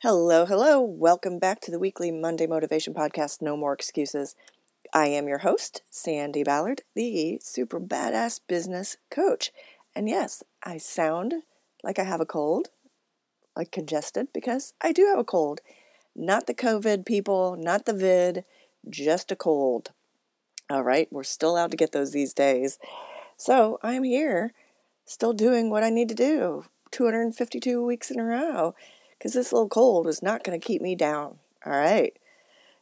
Hello, hello. Welcome back to the weekly Monday Motivation Podcast, No More Excuses. I am your host, Sandi Ballard, the super badass business coach. And yes, I sound like I have a cold, like congested, because I do have a cold. Not the COVID, people, not the vid, just a cold. All right, we're still allowed to get those these days. So I'm here, still doing what I need to do, 252 weeks in a row, because this little cold is not going to keep me down. All right.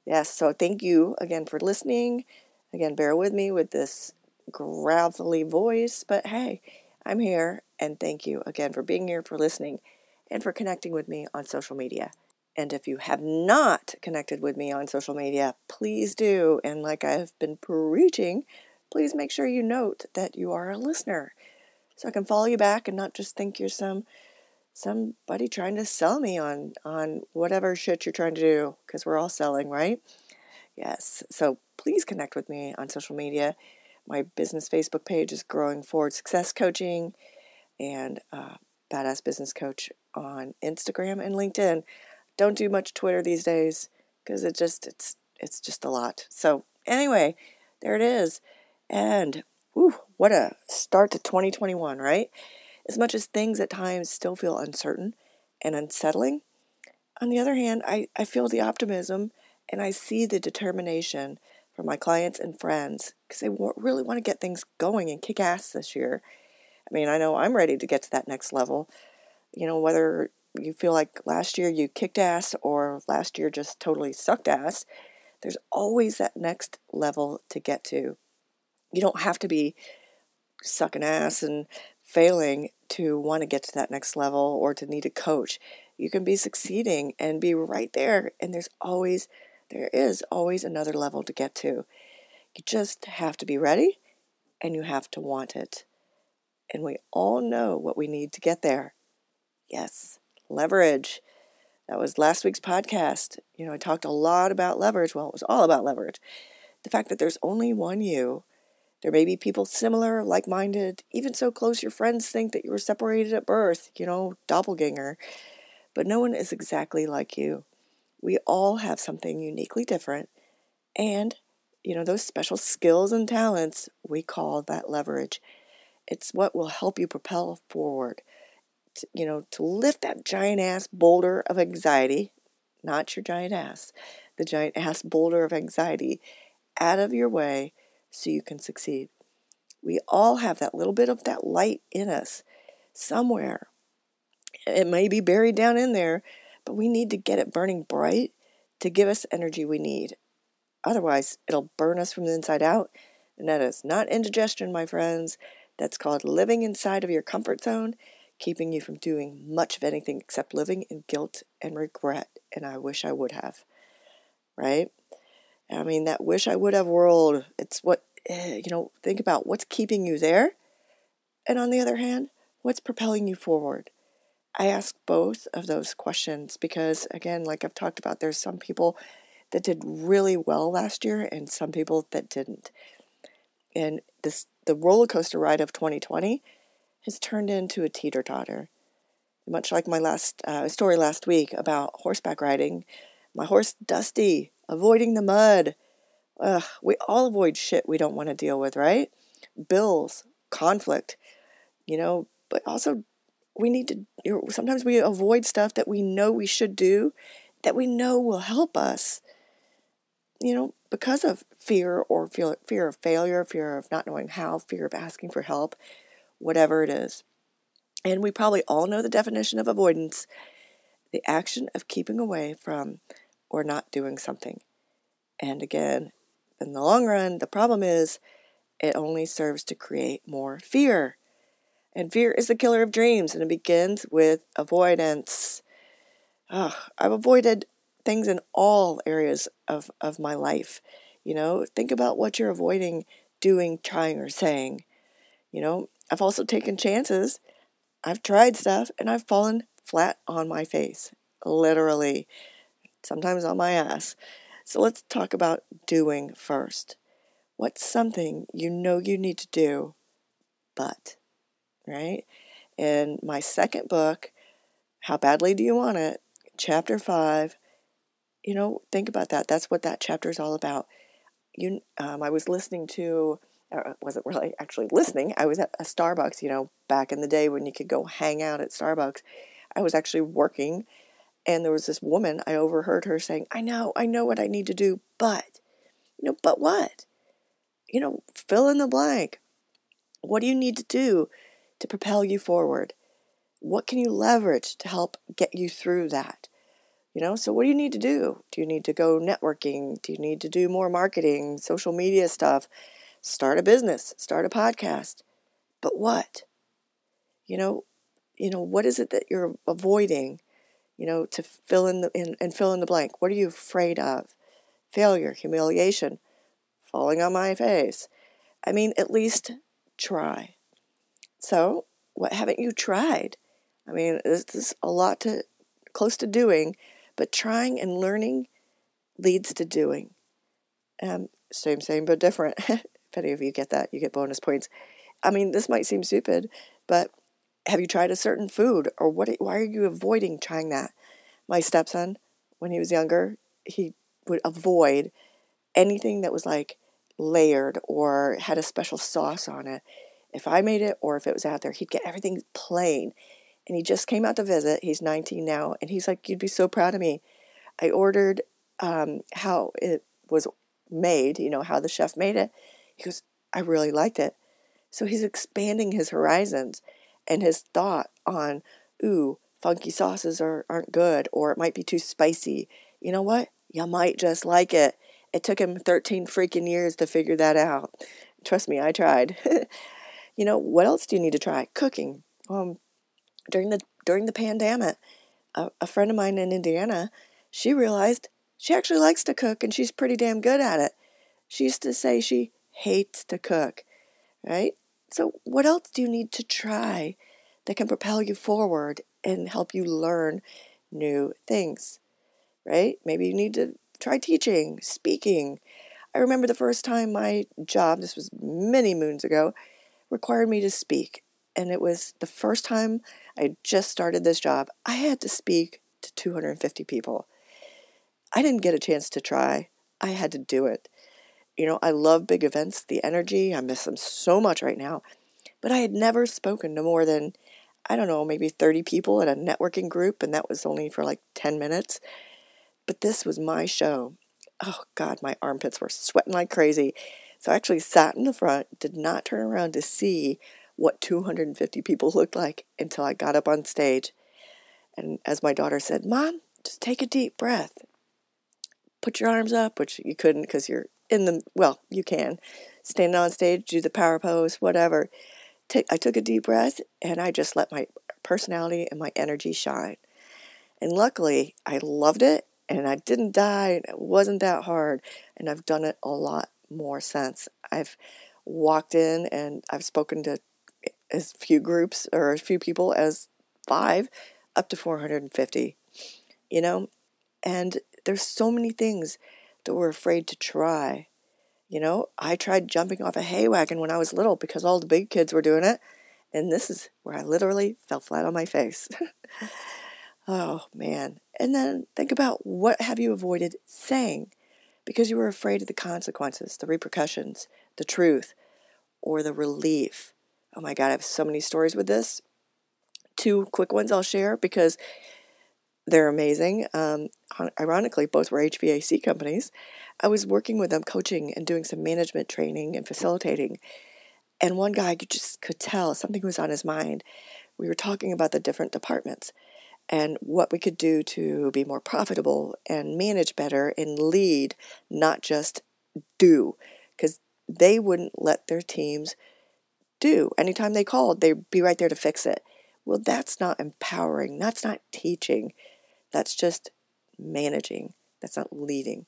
Yes, so thank you again for listening. Again, bear with me with this gravelly voice, but hey, I'm here, and thank you again for being here, for listening, and for connecting with me on social media. And if you have not connected with me on social media, please do. And like I've been preaching, please make sure you note that you are a listener, so I can follow you back and not just think you're somebody trying to sell me on whatever shit you're trying to do, because we're all selling, right? Yes. So please connect with me on social media. My business Facebook page is growing forward success coaching, and badass business coach on Instagram and LinkedIn. Don't do much Twitter these days because it's just a lot. So anyway, there it is. And what a start to 2021, right? As much as things at times still feel uncertain and unsettling, on the other hand, I feel the optimism and I see the determination from my clients and friends because they really want to get things going and kick ass this year. I mean, I know I'm ready to get to that next level. You know, whether you feel like last year you kicked ass or last year just totally sucked ass, there's always that next level to get to. You don't have to be sucking ass and failing to want to get to that next level or to need a coach. You can be succeeding and be right there, and there is always another level to get to. You just have to be ready, and you have to want it. And we all know what we need to get there. Yes, leverage. That was last week's podcast. You know, I talked a lot about leverage. Well, it was all about leverage. The fact that there's only one you. There may be people similar, like-minded, even so close your friends think that you were separated at birth, doppelganger. But no one is exactly like you. We all have something uniquely different. And, those special skills and talents, we call that leverage. It's what will help you propel forward, to lift that giant-ass boulder of anxiety, not your giant ass, the giant-ass boulder of anxiety out of your way so you can succeed. We all have that little bit of that light in us somewhere. It may be buried down in there, but we need to get it burning bright to give us energy we need. Otherwise, it'll burn us from the inside out, and that is not indigestion, my friends. That's called living inside of your comfort zone, keeping you from doing much of anything except living in guilt and regret, and I wish I would have, right? I mean, that wish I would have world, it's what, think about what's keeping you there, and on the other hand, what's propelling you forward. I ask both of those questions because, again, like I've talked about, there's some people that did really well last year and some people that didn't. And the roller coaster ride of 2020 has turned into a teeter-totter. Much like my last story last week about horseback riding, my horse Dusty, avoiding the mud. We all avoid shit we don't want to deal with, right? Bills, conflict, but also we need to, sometimes we avoid stuff that we know we should do, that we know will help us, because of fear or fear of failure, fear of not knowing how, fear of asking for help, whatever it is. And we probably all know the definition of avoidance, the action of keeping away from or not doing something. And again, in the long run, the problem is it only serves to create more fear. And fear is the killer of dreams, and it begins with avoidance. I've avoided things in all areas of my life. Think about what you're avoiding doing, trying, or saying. I've also taken chances. I've tried stuff, and I've fallen flat on my face, literally, sometimes on my ass. So let's talk about doing first. What's something you know you need to do, but, right? In my second book, How Badly Do You Want It?, Chapter 5, think about that. That's what that chapter is all about. I was listening to, or wasn't really actually listening. I was at a Starbucks, back in the day when you could go hang out at Starbucks. I was actually working, and there was this woman. I overheard her saying, I know what I need to do, but, but what? Fill in the blank. What do you need to do to propel you forward? What can you leverage to help get you through that? So what do you need to do? Do you need to go networking? Do you need to do more marketing, social media stuff? Start a business, start a podcast. But what? What is it that you're avoiding, to fill in the blank? What are you afraid of? Failure, humiliation, falling on my face. At least try. So, what haven't you tried? This is a lot close to doing, but trying and learning leads to doing. Same, but different. If any of you get that, you get bonus points. This might seem stupid, but have you tried a certain food? Or why are you avoiding trying that? My stepson, when he was younger, he would avoid anything that was like layered or had a special sauce on it. If I made it or if it was out there, he'd get everything plain. And he just came out to visit. He's 19 now. And he's like, you'd be so proud of me. I ordered how it was made, how the chef made it. He goes, I really liked it. So he's expanding his horizons and his thought on, funky sauces aren't good, or it might be too spicy. You know what? You might just like it. It took him 13 freaking years to figure that out. Trust me, I tried. What else do you need to try? Cooking. During the pandemic, a friend of mine in Indiana, she realized she actually likes to cook, and she's pretty damn good at it. She used to say she hates to cook, right? So what else do you need to try that can propel you forward and help you learn new things, right? Maybe you need to try teaching, speaking. I remember the first time my job, this was many moons ago, required me to speak. And it was the first time I just started this job. I had to speak to 250 people. I didn't get a chance to try. I had to do it. I love big events, the energy. I miss them so much right now. But I had never spoken to more than, maybe 30 people at a networking group, and that was only for like 10 minutes. But this was my show. Oh, God, my armpits were sweating like crazy. So I actually sat in the front, did not turn around to see what 250 people looked like until I got up on stage. And as my daughter said, Mom, just take a deep breath. Put your arms up, which you couldn't because you're you can. Stand on stage, do the power pose, whatever. I took a deep breath, and I just let my personality and my energy shine. And luckily, I loved it, and I didn't die, and it wasn't that hard. And I've done it a lot more since. I've walked in, and I've spoken to as few groups or as few people as 5 up to 450, and there's so many things that we're afraid to try. I tried jumping off a hay wagon when I was little because all the big kids were doing it, and this is where I literally fell flat on my face. Oh, man. And then think about, what have you avoided saying because you were afraid of the consequences, the repercussions, the truth, or the relief. Oh my God, I have so many stories with this. 2 quick ones I'll share because they're amazing. Ironically, both were HVAC companies. I was working with them, coaching and doing some management training and facilitating. And one guy could tell something was on his mind. We were talking about the different departments and what we could do to be more profitable and manage better and lead, not just do. Because they wouldn't let their teams do. Anytime they called, they'd be right there to fix it. Well, that's not empowering. That's not teaching. That's just managing. That's not leading.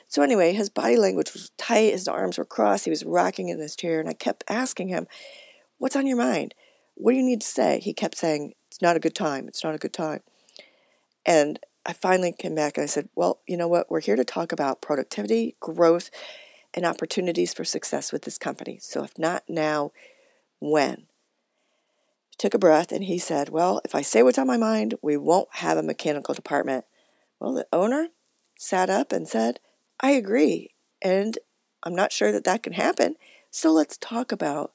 So anyway, his body language was tight. His arms were crossed. He was rocking in his chair. And I kept asking him, what's on your mind? What do you need to say? He kept saying, it's not a good time. It's not a good time. And I finally came back and I said, well, you know what? We're here to talk about productivity, growth, and opportunities for success with this company. So if not now, when? took a breath, and he said, well, if I say what's on my mind, we won't have a mechanical department. Well, the owner sat up and said, I agree, and I'm not sure that can happen, so let's talk about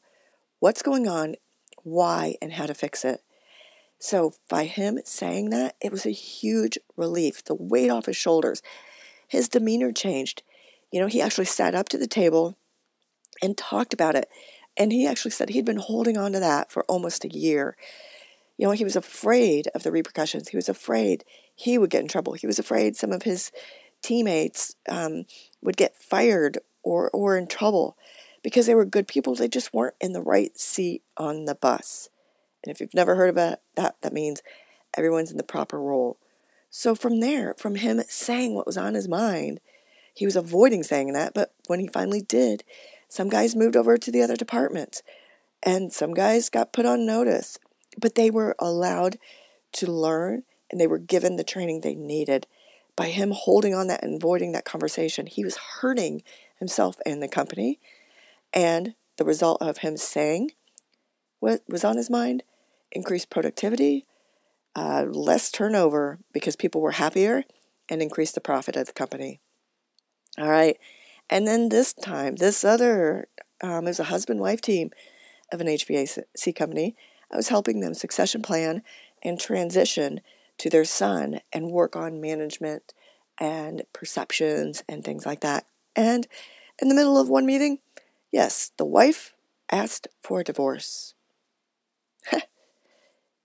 what's going on, why, and how to fix it. So by him saying that, it was a huge relief. The weight off his shoulders. His demeanor changed. He actually sat up to the table and talked about it. And he actually said he'd been holding on to that for almost a year. He was afraid of the repercussions. He was afraid he would get in trouble. He was afraid some of his teammates would get fired or in trouble because they were good people. They just weren't in the right seat on the bus. And if you've never heard of that means everyone's in the proper role. So from there, from him saying what was on his mind, he was avoiding saying that, but when he finally did, some guys moved over to the other departments, and some guys got put on notice, but they were allowed to learn, and they were given the training they needed. By him holding on that and avoiding that conversation, he was hurting himself and the company, and the result of him saying what was on his mind, increased productivity, less turnover because people were happier, and increased the profit of the company. All right. And then this time, this other, it was a husband-wife team of an HVAC company. I was helping them succession plan and transition to their son and work on management and perceptions and things like that. And in the middle of one meeting, yes, the wife asked for a divorce.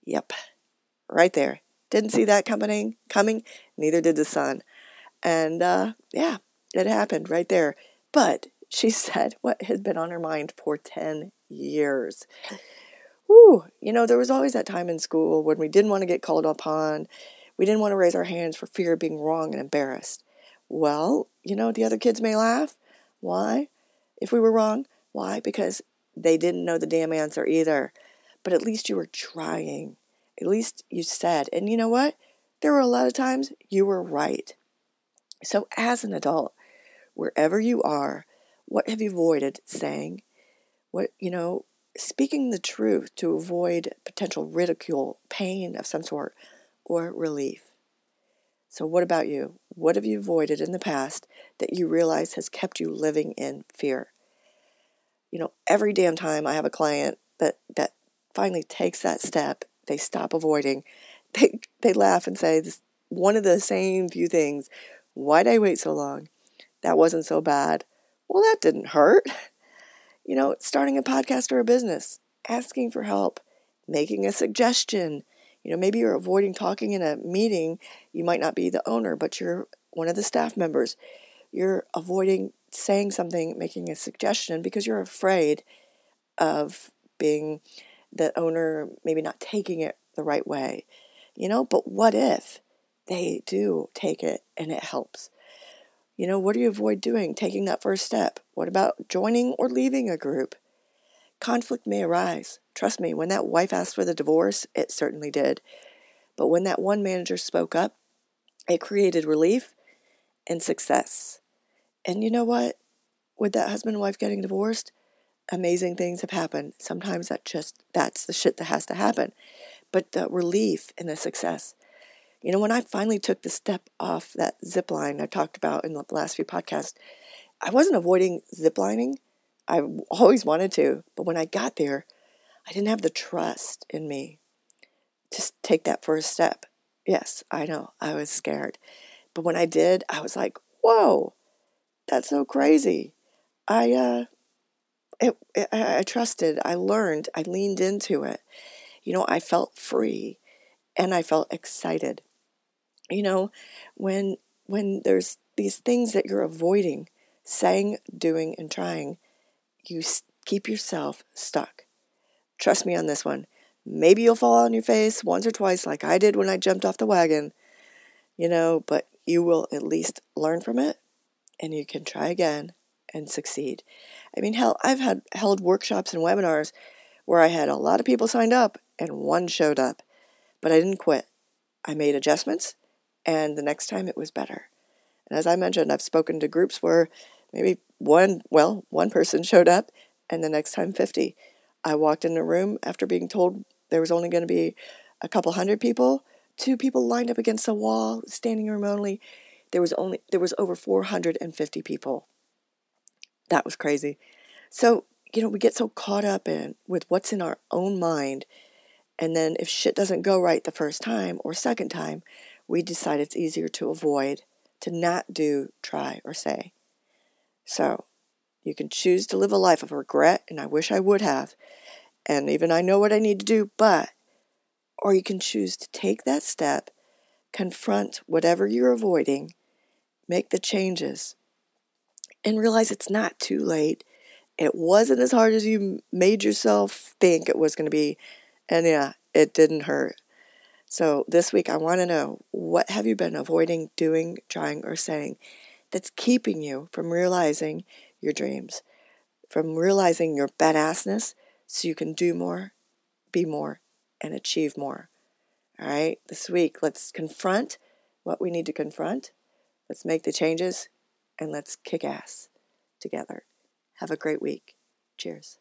Yep, right there. Didn't see that coming. Neither did the son. And yeah, it happened right there. But she said what had been on her mind for 10 years. Whew, there was always that time in school when we didn't want to get called upon. We didn't want to raise our hands for fear of being wrong and embarrassed. Well, the other kids may laugh. Why? If we were wrong. Why? Because they didn't know the damn answer either. But at least you were trying. At least you said. And you know what? There were a lot of times you were right. So as an adult, wherever you are, what have you avoided saying? What, speaking the truth to avoid potential ridicule, pain of some sort, or relief. So what about you? What have you avoided in the past that you realize has kept you living in fear? Every damn time I have a client that finally takes that step, they stop avoiding, they laugh and say this one of the same few things. Why'd I wait so long? That wasn't so bad. Well, that didn't hurt. Starting a podcast or a business, asking for help, making a suggestion. Maybe you're avoiding talking in a meeting. You might not be the owner, but you're one of the staff members. You're avoiding saying something, making a suggestion because you're afraid of being the owner, maybe not taking it the right way. But what if they do take it and it helps? What do you avoid doing? Taking that first step. What about joining or leaving a group? Conflict may arise. Trust me, when that wife asked for the divorce, it certainly did. But when that one manager spoke up, it created relief and success. And you know what? With that husband and wife getting divorced, amazing things have happened. Sometimes that's the shit that has to happen. But the relief and the success. When I finally took the step off that zip line I talked about in the last few podcasts, I wasn't avoiding zip lining. I always wanted to. But when I got there, I didn't have the trust in me to take that first step. Yes, I know. I was scared. But when I did, I was like, whoa, that's so crazy. I trusted. I learned. I leaned into it. I felt free and I felt excited. When there's these things that you're avoiding, saying, doing, and trying, you keep yourself stuck. Trust me on this one. Maybe you'll fall on your face once or twice like I did when I jumped off the wagon, but you will at least learn from it and you can try again and succeed. I mean, hell, I've held workshops and webinars where I had a lot of people signed up and one showed up, but I didn't quit. I made adjustments and the next time it was better. And as I mentioned, I've spoken to groups where maybe one person showed up and the next time 50. I walked in a room after being told there was only going to be a couple hundred people, 2 people lined up against a wall, standing room only. There was over 450 people. That was crazy. So, we get so caught up with what's in our own mind. And then if shit doesn't go right the first time or second time, we decide it's easier to avoid, to not do, try, or say. So you can choose to live a life of regret, and I wish I would have, and even I know what I need to do, or you can choose to take that step, confront whatever you're avoiding, make the changes, and realize it's not too late. It wasn't as hard as you made yourself think it was going to be. And yeah, it didn't hurt. So this week I want to know, what have you been avoiding, doing, trying, or saying that's keeping you from realizing your dreams, from realizing your badassness so you can do more, be more, and achieve more. All right, this week let's confront what we need to confront. Let's make the changes, and let's kick ass together. Have a great week. Cheers.